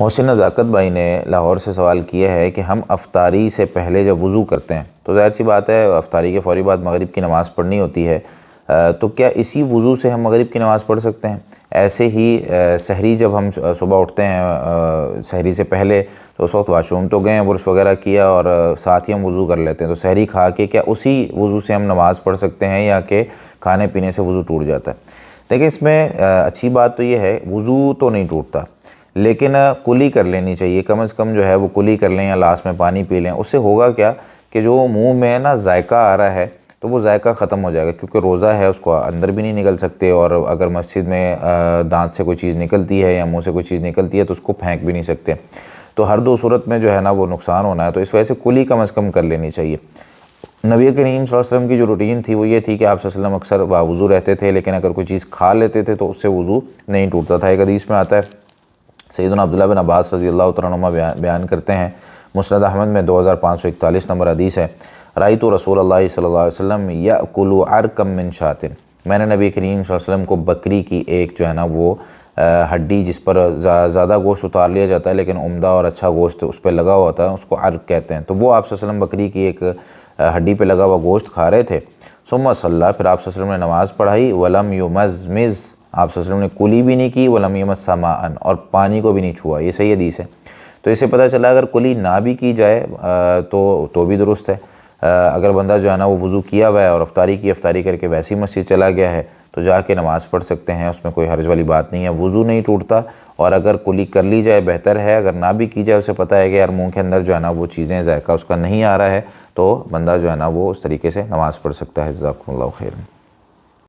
محسن نزاکت بھائی نے لاہور سے سوال کیا ہے کہ ہم افطاری سے پہلے جب وضو کرتے ہیں تو ظاہر سی بات ہے افطاری کے فوری بعد مغرب کی نماز پڑھنی ہوتی ہے، تو کیا اسی وضو سے ہم مغرب کی نماز پڑھ سکتے ہیں؟ ایسے ہی سحری جب ہم صبح اٹھتے ہیں سحری سے پہلے تو اس وقت واش روم تو گئے ہیں، برش وغیرہ کیا اور ساتھ ہی ہم وضو کر لیتے ہیں، تو سحری کھا کے کیا اسی وضو سے ہم نماز پڑھ سکتے ہیں یا کہ کھانے پینے سے وضو ٹوٹ جاتا ہے؟ دیکھیں اس میں اچھی بات تو یہ ہے وضو تو نہیں ٹوٹتا، لیکن کلی کر لینی چاہیے، کم از کم جو ہے وہ کلی کر لیں یا لاس میں پانی پی لیں۔ اس سے ہوگا کیا کہ جو منہ میں نا ذائقہ آ رہا ہے تو وہ ذائقہ ختم ہو جائے گا، کیونکہ روزہ ہے اس کو اندر بھی نہیں نکل سکتے، اور اگر مسجد میں دانت سے کوئی چیز نکلتی ہے یا منہ سے کوئی چیز نکلتی ہے تو اس کو پھینک بھی نہیں سکتے، تو ہر دو صورت میں جو ہے نا وہ نقصان ہونا ہے، تو اس وجہ سے کلی کم از کم کر لینی چاہیے۔ نبی کریم صلی اللہ علیہ وسلم کی جو روٹین تھی وہ یہ تھی کہ آپ صلی اللہ علیہ وسلم اکثر باوضو رہتے تھے، لیکن اگر کوئی چیز کھا لیتے تھے تو اس سے وضو نہیں ٹوٹتا تھا۔ ایک حدیث میں آتا ہے، سیدنا عبداللہ بن عباس رضی اللہ تعالیٰ عنہما بیان کرتے ہیں، مسند احمد میں 2541 نمبر حدیث ہے، رأیت رسول اللہ صلی اللہ علیہ وسلم یأکل عرقا من شاۃ، میں نے نبی کریم صلی اللہ علیہ وسلم کو بکری کی ایک جو ہے نا وہ ہڈی جس پر زیادہ گوشت اتار لیا جاتا ہے لیکن عمدہ اور اچھا گوشت اس پہ لگا ہوا ہوتا ہے، اس کو عرق کہتے ہیں، تو وہ آپ صلی اللہ علیہ وسلم بکری کی ایک ہڈی پہ لگا ہوا گوشت کھا رہے تھے۔ ثم صلی، پھر آپ صلی اللہ علیہ وسلم نے نماز پڑھائی، ولم یمزمز، آپ صلی اللہ علیہ وسلم نے کلی بھی نہیں کی، ولم یمس ماء، اور پانی کو بھی نہیں چھوا، یہ صحیح حدیث ہے۔ تو اس سے پتہ چلا اگر کلی نہ بھی کی جائے تو بھی درست ہے۔ اگر بندہ جو ہے نا وہ وضو کیا ہوا ہے اور افطاری کر کے ویسی مسجد چلا گیا ہے تو جا کے نماز پڑھ سکتے ہیں، اس میں کوئی حرج والی بات نہیں ہے، وضو نہیں ٹوٹتا، اور اگر کلی کر لی جائے بہتر ہے، اگر نہ بھی کی جائے اسے پتہ ہے کہ یار منہ کے اندر جو ہے نا وہ چیزیں ذائقہ اس کا نہیں آ رہا ہے تو بندہ جو ہے نا وہ اس طریقے سے نماز پڑھ سکتا ہے۔ جزاکم اللہ خیر۔